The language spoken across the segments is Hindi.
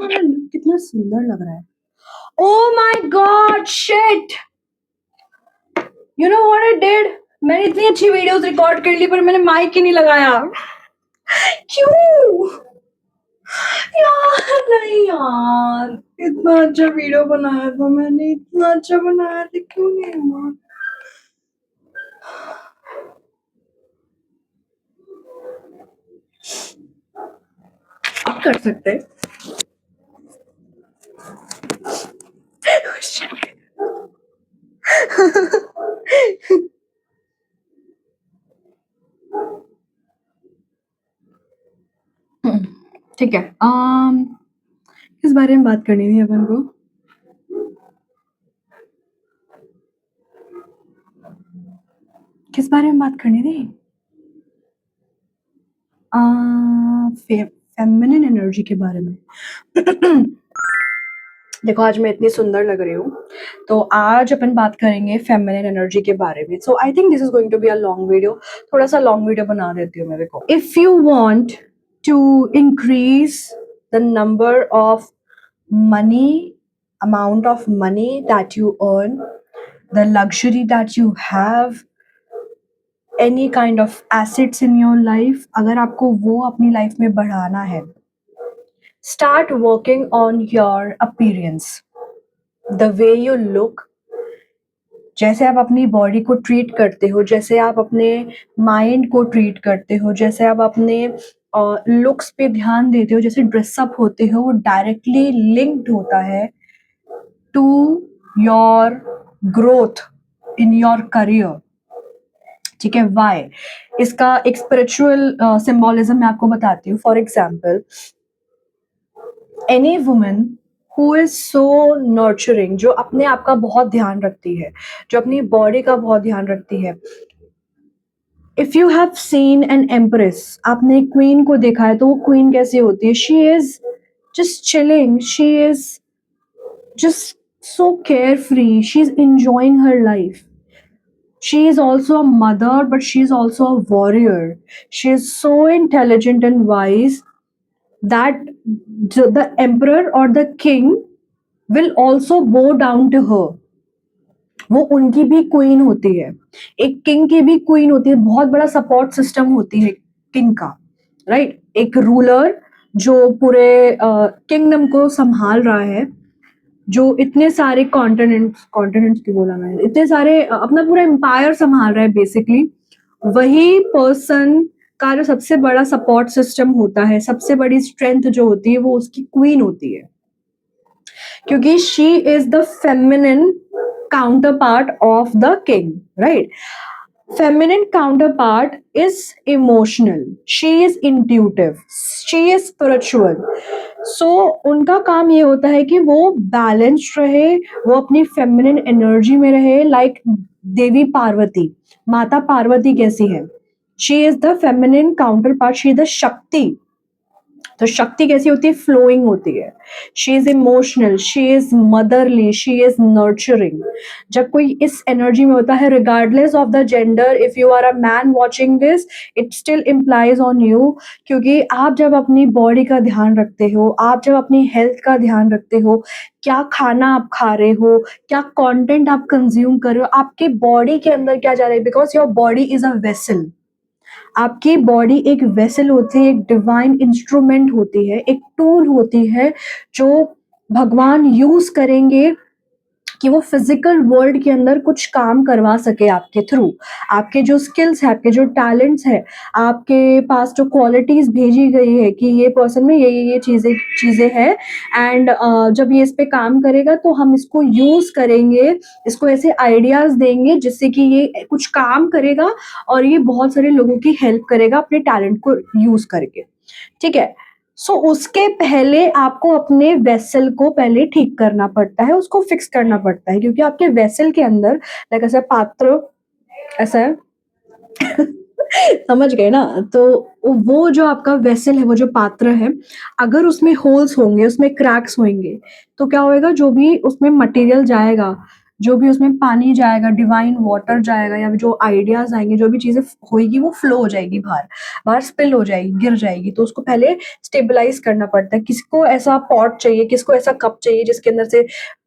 वाला लुक कितना सुंदर लग रहा है। Oh my God shit, you know what I did, मैंने इतनी अच्छी वीडियोस रिकॉर्ड कर ली पर मैंने माइक ही नहीं लगाया। क्यों यार, नहीं यार, इतना अच्छा वीडियो बनाया था मैंने, इतना अच्छा बनाया था, क्यों नहीं हुआ? आप कर सकते हैं। ठीक है, किस बारे में बात करनी थी अपन को? किस बारे में बात करनी थी? फेमिनिन एनर्जी के बारे में। देखो आज मैं इतनी सुंदर लग रही हूँ, तो आज अपन बात करेंगे फेमिनिन एनर्जी के बारे में। So I think this is going to be a long video, थोड़ा सा लॉन्ग वीडियो बना देती हूँ मेरे को। If you want to increase the number of money, amount of money that you earn, the luxury that you have, any kind of assets in your life, अगर आपको वो अपनी लाइफ में बढ़ाना है, start working on your appearance, the way you look, जैसे आप अपनी बॉडी को ट्रीट करते हो, जैसे आप अपने माइंड को ट्रीट करते हो, जैसे आप अपने लुक्स पे ध्यान देते हो, जैसे ड्रेसअप होते हो, वो डायरेक्टली लिंक्ड होता है to your growth in your career. ठीक है, वाई? इसका एक स्पिरिचुअल सिंबोलिज्म मैं आपको बताती हूँ। For example, any women who is so nurturing, जो अपने आप का बहुत ध्यान रखती है, जो अपनी बॉडी का बहुत ध्यान रखती है। If you have seen an empress, आपने क्वीन को देखा है, तो वो क्वीन कैसी होती है? She is just chilling, she is just so carefree, she's enjoying her life. She is also a mother, but she is also a warrior. She is so intelligent and wise that the emperor or the king will also bow down to her. वो उनकी भी क्वीन होती है, एक किंग की भी क्वीन होती है, बहुत बड़ा सपोर्ट सिस्टम होती है किंग का, राइट? एक रूलर जो पूरे किंगडम को संभाल रहा है, जो इतने सारे कॉन्टिनेंट्स की बोला मैंने, इतने सारे अपना पूरा एम्पायर संभाल रहा है बेसिकली, वही पर्सन का जो सबसे बड़ा सपोर्ट सिस्टम होता है, सबसे बड़ी स्ट्रेंथ जो होती है, वो उसकी क्वीन होती है, क्योंकि she is the feminine counter part of the king, right? Feminine counterpart is emotional, she is intuitive, she is spiritual. So उनका काम ये होता है कि वो बैलेंस्ड रहे, वो अपनी फेमिनिन एनर्जी में रहे, लाइक देवी पार्वती, माता पार्वती कैसी है? She is the feminine counterpart, she is the shakti. तो शक्ति कैसी होती है? फ्लोइंग होती है। She is emotional, she is motherly, she is nurturing. जब कोई इस एनर्जी में होता है, regardless of the gender, if you are a man watching this, it still implies on you, क्योंकि आप जब अपनी बॉडी का ध्यान रखते हो, आप जब अपनी हेल्थ का ध्यान रखते हो, क्या खाना आप खा रहे हो, क्या कंटेंट आप कंज्यूम कर रहे हो, आपके बॉडी के अंदर क्या जा रहा है, because your body is a vessel. आपकी बॉडी एक वेसल होती है, एक डिवाइन इंस्ट्रूमेंट होती है, एक टूल होती है जो भगवान यूज करेंगे कि वो फिजिकल वर्ल्ड के अंदर कुछ काम करवा सके आपके थ्रू। आपके जो स्किल्स है, आपके जो टैलेंट्स है, आपके पास जो क्वालिटीज भेजी गई है कि ये पर्सन में ये चीजें चीजें हैं, एंड जब ये इस पे काम करेगा तो हम इसको यूज करेंगे, इसको ऐसे आइडियाज देंगे जिससे कि ये कुछ काम करेगा और ये बहुत सारे लोगों की हेल्प करेगा अपने टैलेंट को यूज करके। ठीक है, सो उसके पहले आपको अपने वेसल को पहले ठीक करना पड़ता है, उसको फिक्स करना पड़ता है, क्योंकि आपके वेसल के अंदर लाइक ऐसा पात्र ऐसा है समझ गए ना? तो वो जो आपका वेसल है, वो जो पात्र है, अगर उसमें होल्स होंगे, उसमें क्रैक्स होंगे, तो क्या होएगा? जो भी उसमें मटेरियल जाएगा, जो भी उसमें पानी जाएगा, डिवाइन वाटर जाएगा या जो आइडियाज़ आएँगे, जो भी चीज़ें होएगी वो फ्लो हो जाएगी बाहर, बाहर स्पिल हो जाएगी, गिर जाएगी। तो उसको पहले स्टेबलाइज़ करना पड़ता है। किसको ऐसा पॉट चाहिए, किसको ऐसा कप चाहिए जिसके अंदर से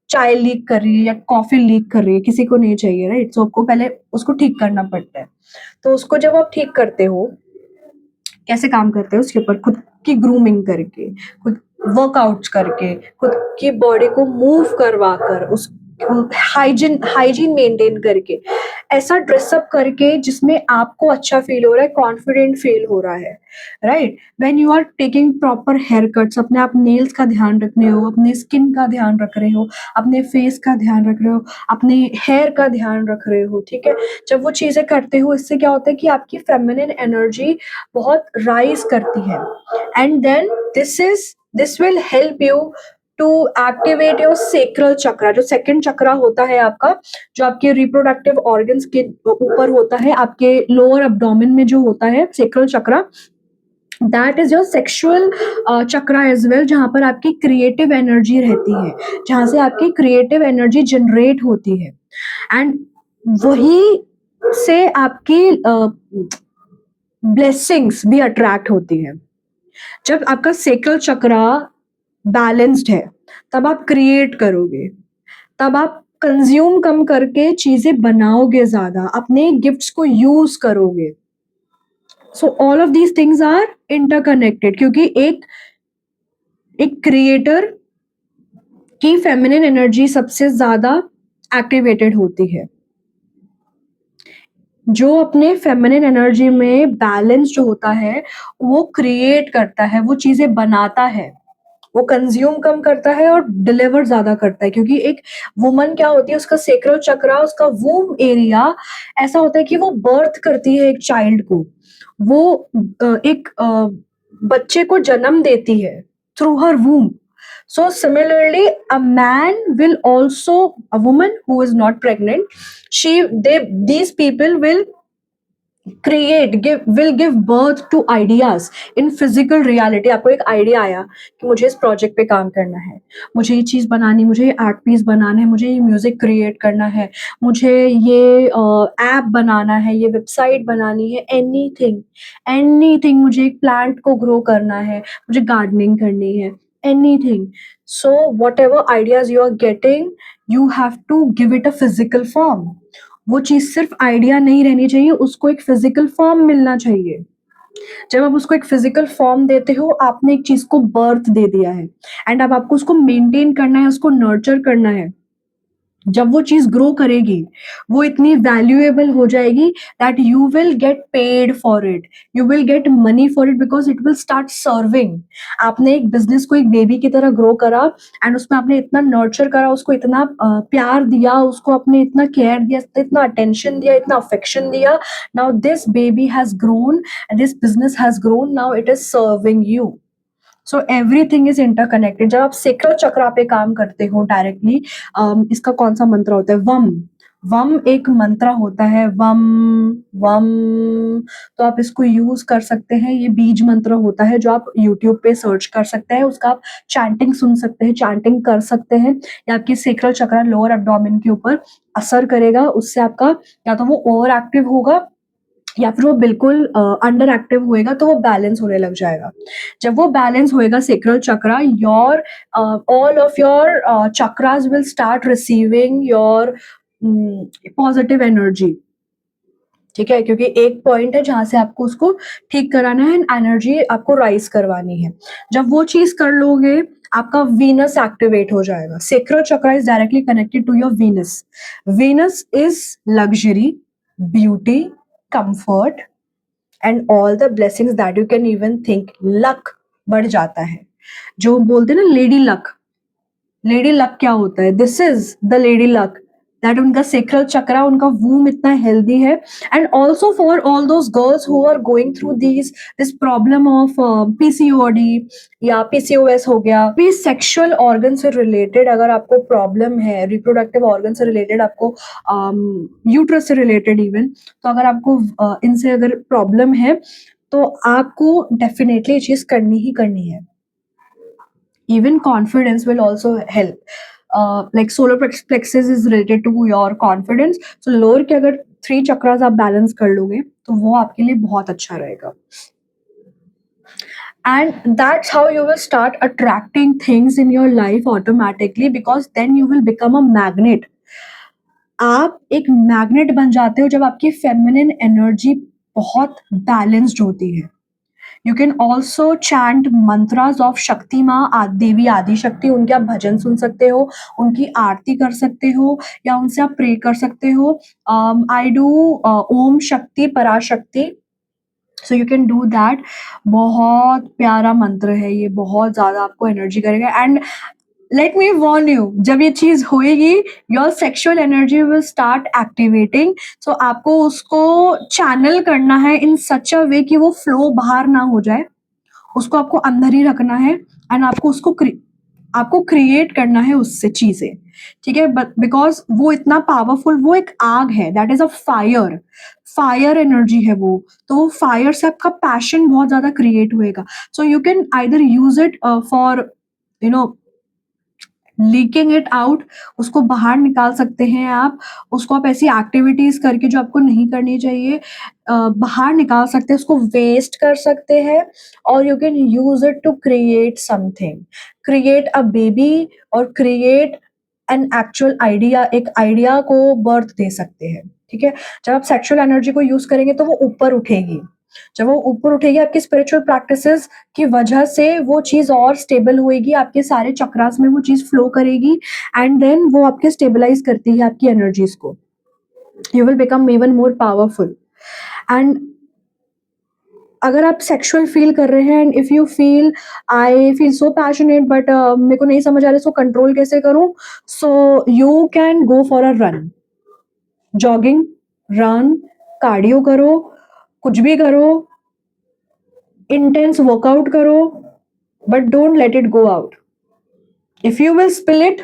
चाय लीक कर रही है या कॉफ़ी लीक कर रही है, किसी को नहीं चाहिए, राइट? सो आपको पहले उसको ठीक करना पड़ता है। तो उसको जब आप ठीक करते हो, कैसे काम करते हो उसके ऊपर, खुद की ग्रूमिंग करके, खुद वर्कआउट्स करके, खुद की बॉडी को मूव करवा कर, उस हाइजीन हाइजीन मेंटेन करके, ऐसा ड्रेसअप करके जिसमें आपको अच्छा फील हो रहा है, कॉन्फिडेंट फील हो रहा है, right? When you are taking proper haircuts, अपने आप नेल्स का ध्यान रख रहे हो, अपने स्किन का ध्यान रख रहे हो, अपने फेस का ध्यान रख रहे हो, अपने हेयर का ध्यान रख रहे हो, ठीक है? जब वो चीजें करते हो, इससे क्या होता है कि आपकी फेमिनिन एनर्जी बहुत राइज करती है, and then this will help you to activate your sacral chakra. जो सेकंड चक्रा होता है आपका, जो आपके रिप्रोडक्टिव ऑर्गन्स के ऊपर होता है, आपके लोअर एब्डोमेन में जो होता है sacral chakra, that is your sexual chakra as well, जहां पर आपकी क्रिएटिव एनर्जी रहती है, जहां से आपकी क्रिएटिव एनर्जी जनरेट होती है, एंड वही से आपकी ब्लेसिंग्स भी अट्रैक्ट होती है। जब आपका सेक्रल चक्रा बैलेंस्ड है, तब आप क्रिएट करोगे, तब आप कंज्यूम कम करके चीजें बनाओगे, ज्यादा अपने गिफ्ट्स को यूज करोगे। So all of these things are interconnected, क्योंकि एक क्रिएटर की फेमिनिन एनर्जी सबसे ज्यादा एक्टिवेटेड होती है। जो अपने फेमिनिन एनर्जी में बैलेंस्ड होता है, वो क्रिएट करता है, वो चीजें बनाता है, वो कंज्यूम कम करता है और डिलीवर ज्यादा करता है। क्योंकि एक वुमन क्या होती है, उसका सेक्रल चक्रा, उसका वूम एरिया ऐसा होता है कि वो बर्थ करती है एक चाइल्ड को, वो एक बच्चे को जन्म देती है through her womb. So similarly, a man will also, a woman who is not pregnant, these people will will give birth to ideas in physical reality। आपको एक आइडिया आया कि मुझे इस प्रोजेक्ट पे काम करना है, मुझे ये चीज बनानी, मुझे ये आर्ट पीस बनाना है, मुझे ये म्यूजिक क्रिएट करना है, मुझे ये ऐप बनाना है, ये वेबसाइट बनानी है, एनीथिंग एनीथिंग, मुझे एक प्लांट को ग्रो करना है, मुझे गार्डनिंग करनी है, anything. So whatever ideas you are getting, you have to give it a physical form. वो चीज सिर्फ आइडिया नहीं रहनी चाहिए, उसको एक फिजिकल फॉर्म मिलना चाहिए। जब आप उसको एक फिजिकल फॉर्म देते हो, आपने एक चीज को बर्थ दे दिया है, एंड अब आपको उसको मेंटेन करना है, उसको नर्चर करना है। जब वो चीज ग्रो करेगी, वो इतनी वैल्यूएबल हो जाएगी that you will get paid for it, you will get money for it, because it will start serving. आपने एक बिजनेस को एक बेबी की तरह ग्रो करा, एंड उसमें आपने इतना नर्चर करा, उसको इतना प्यार दिया, उसको आपने इतना केयर दिया, इतना अटेंशन दिया, इतना अफेक्शन दिया। Now this baby has grown, this business has grown, now it is serving you. So everything is interconnected. जब आप सेक्रल चक्रा पे काम करते हो डायरेक्टली, इसका कौन सा मंत्र होता है, वम। वम एक मंत्र होता है, वम वम। तो आप इसको यूज कर सकते हैं, ये बीज मंत्र होता है जो आप यूट्यूब पे सर्च कर सकते हैं, उसका आप चैंटिंग सुन सकते हैं, चैंटिंग कर सकते हैं, या आपकी सेक्रल चक्रा लोअर एब्डोमेन के ऊपर असर करेगा, उससे आपका या तो वो ओवर एक्टिव होगा या फिर वो बिल्कुल अंडर एक्टिव होएगा, तो वो बैलेंस होने लग जाएगा। जब वो बैलेंस होएगा sacral chakra, your all of your chakras will start receiving your positive energy, ठीक है? क्योंकि एक पॉइंट है जहां से आपको उसको ठीक कराना है, एंड एनर्जी आपको राइज करवानी है। जब वो चीज कर लोगे, आपका वीनस एक्टिवेट हो जाएगा। Sacral chakra is directly connected to your Venus. Venus is luxury, beauty, comfort and all the blessings that you can even think. Luck बढ़ जाता है, जो बोलते हैं ना लेडी लक। लेडी लक क्या होता है? This is the lady luck, that उनका सेक्रल चक्रा, उनका वूम इतना हेल्दी है। And also for all those girls who are going through this problem of PCOD या पीसीओएस हो गया, भी सेक्सुअल ऑर्गन से रिलेटेड अगर आपको प्रॉब्लम है, रिप्रोडक्टिव ऑर्गन से रिलेटेड, आपको यूट्रस से रिलेटेड इवन, तो अगर आपको इनसे अगर प्रॉब्लम है, तो आपको डेफिनेटली ये चीज करनी ही करनी है। Even confidence will also help. Like solar plexus is related to your confidence, so lower के अगर 3 चक्रास आप बैलेंस कर लोगे तो वो आपके लिए बहुत अच्छा रहेगा। And that's how you will start attracting things in your life automatically, because then you will become a magnet. आप एक मैग्नेट बन जाते हो जब आपकी फेमिनिन एनर्जी बहुत बैलेंस्ड होती है। You can also chant mantras of Shakti Maa, देवी आदि शक्ति, उनके आप भजन सुन सकते हो, उनकी आरती कर सकते हो, या उनसे आप प्रे कर सकते हो। I do Om Shakti Parashakti, so you can do that. बहुत प्यारा मंत्र है ये, बहुत ज्यादा आपको एनर्जी करेगा। And let me warn you, जब ये चीज होएगी your sexual energy will start activating. So आपको उसको चैनल करना है इन सच अ वे कि वो फ्लो बाहर ना हो जाए, उसको आपको अंदर ही रखना है। एंड आपको क्रिएट करना है उससे चीजें, ठीक है। बट बिकॉज वो इतना पावरफुल, वो एक आग है, that is a fire energy है वो। तो वो फायर से आपका पैशन बहुत ज्यादा क्रिएट होएगा। सो you can either use it for you know leaking it out, उसको बाहर निकाल सकते हैं आप। उसको आप ऐसी एक्टिविटीज करके जो आपको नहीं करनी चाहिए बाहर निकाल सकते हैं, उसको वेस्ट कर सकते हैं। और you can use it to create something, create a baby, और क्रिएट एन एक्चुअल आइडिया, एक आइडिया को बर्थ दे सकते हैं, ठीक है। जब आप सेक्सुअल एनर्जी को यूज करेंगे तो वो ऊपर उठेगी। जब वो ऊपर उठेगी आपकी स्पिरिचुअल प्रैक्टिसेस की वजह से, वो चीज और स्टेबल होएगी, आपके सारे चक्रास में वो चीज फ्लो करेगी। एंड देन वो आपके स्टेबलाइज करती है आपकी एनर्जीज को। You will become even more powerful. And अगर आप सेक्सुअल फील कर रहे हैं, and if you feel I feel so passionate but मेरे को नहीं समझ आ रहा इसको कंट्रोल कैसे करूं, सो you can go for a run, jogging, run, cardio करो, कुछ भी करो, इंटेंस वर्कआउट करो, but don't let it go out. If you will spill it,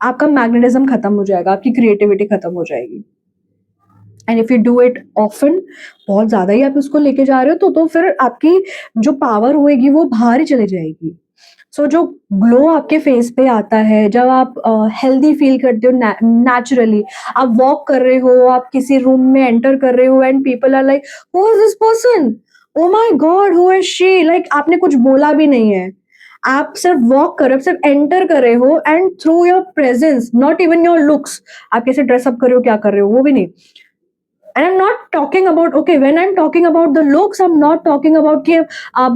आपका मैग्नेटिज्म खत्म हो जाएगा, आपकी क्रिएटिविटी खत्म हो जाएगी। And if you do it often, बहुत ज्यादा ही आप उसको लेके जा रहे हो, तो फिर आपकी जो पावर होएगी वो बाहर ही चली जाएगी। सो जो ग्लो आपके फेस पे आता है, जब आप हेल्दी फील करते हो नेचुरली, आप वॉक कर रहे हो, आप किसी रूम में एंटर कर रहे हो, and people are like who is this person, oh my god who is she, like आपने कुछ बोला भी नहीं है, आप सिर्फ वॉक कर रहे हो, सिर्फ एंटर कर रहे हो, and through your presence, not even your looks, आप कैसे ड्रेसअप कर रहे हो, क्या कर रहे हो, वो भी नहीं। And I'm not talking about, okay, when I'm talking about the looks, I'm not talking about कि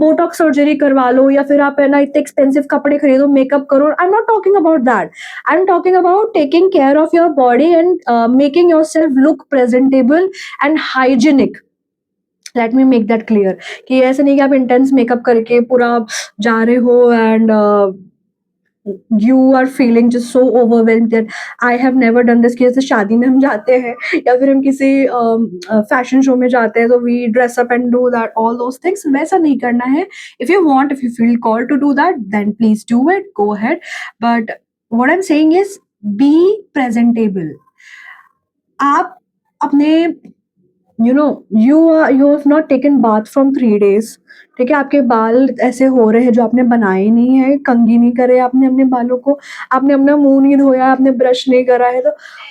बोटॉक्स सर्जरी करवा लो, या फिर आप है ना इतने एक्सपेंसिव कपड़े खरीदो, मेकअप करो। I'm not talking about that. I'm talking about taking care of your body and making yourself look presentable and hygienic. Let me make that clear कि ऐसा नहीं कि आप इंटेंस मेकअप करके पूरा जा रहे हो and you are feeling just so overwhelmed that I have never done this. कि जैसे शादी में हम जाते हैं, या फिर हम किसी फैशन शो में जाते हैं, तो we dress up and do that all those things, वैसा नहीं करना है। If you want, if you feel called to do that, then please do it, go ahead. But what I am saying is be presentable. आप अपने you have not taken bath from 3 days, ठीक है, आपके बाल ऐसे हो रहे हैं जो आपने बनाए नहीं है, कंघी नहीं करे आपने अपने बालों को, आपने अपना मुंह नहीं धोया, आपने ब्रश नहीं करा है, तो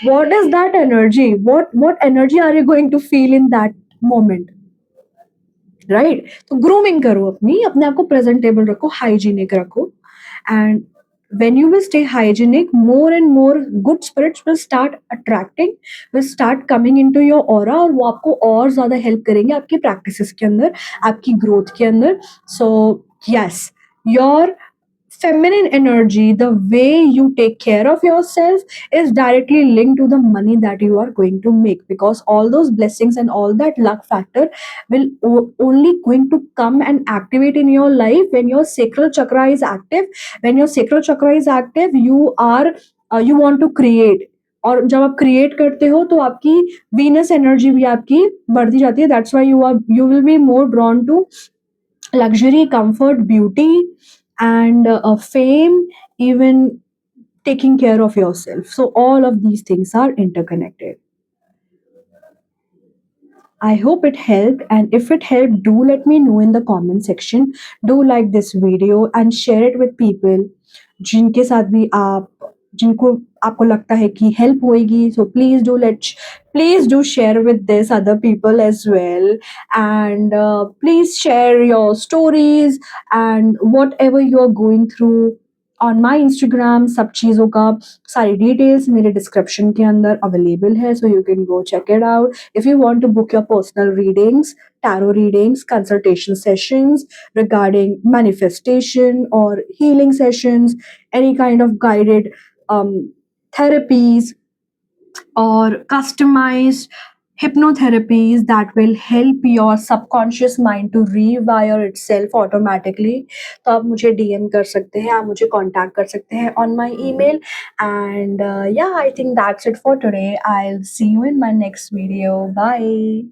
what is that energy, what energy are you going to feel in that moment, right. तो ग्रूमिंग करो, अपने आप को प्रेजेंटेबल रखो, हाइजीनिक रखो। And when you will stay hygienic, more and more good spirits will start attracting, will start coming into your aura, और वो आपको और ज्यादा हेल्प करेंगे आपकी प्रैक्टिसेस के अंदर, आपकी ग्रोथ के अंदर। So yes, your feminine energy, the way you take care of yourself, is directly linked to the money that you are going to make, because all those blessings and all that luck factor will only going to come and activate in your life when your sacral chakra is active. When your sacral chakra is active, you want to create, और जब आप क्रिएट करते हो तो आपकी वीनस एनर्जी भी आपकी बढ़ती जाती है। That's why you will be more drawn to luxury, comfort, beauty, and fame, even taking care of yourself. So all of these things are interconnected. I hope it helped, and if it helped, do let me know in the comment section. Do like this video and share it with people जिनके साथ भी आप जिनको आपको लगता है कि हेल्प होएगी, so please do share with this other people as well and please share your stories and whatever you are going through on my Instagram. सब चीज़ों का सारी डिटेल्स मेरे डिस्क्रिप्शन के अंदर अवेलेबल है, so you can go check it out. If you want to book your personal readings, tarot readings, consultation sessions regarding manifestation or healing sessions, any kind of guided um, therapies or customized hypnotherapies that will help your subconscious mind to rewire itself automatically, तो आप मुझे डीएम कर सकते हैं, आप मुझे कांटेक्ट कर सकते हैं on my email and yeah I think that's it for today. I will see you in my next video. Bye.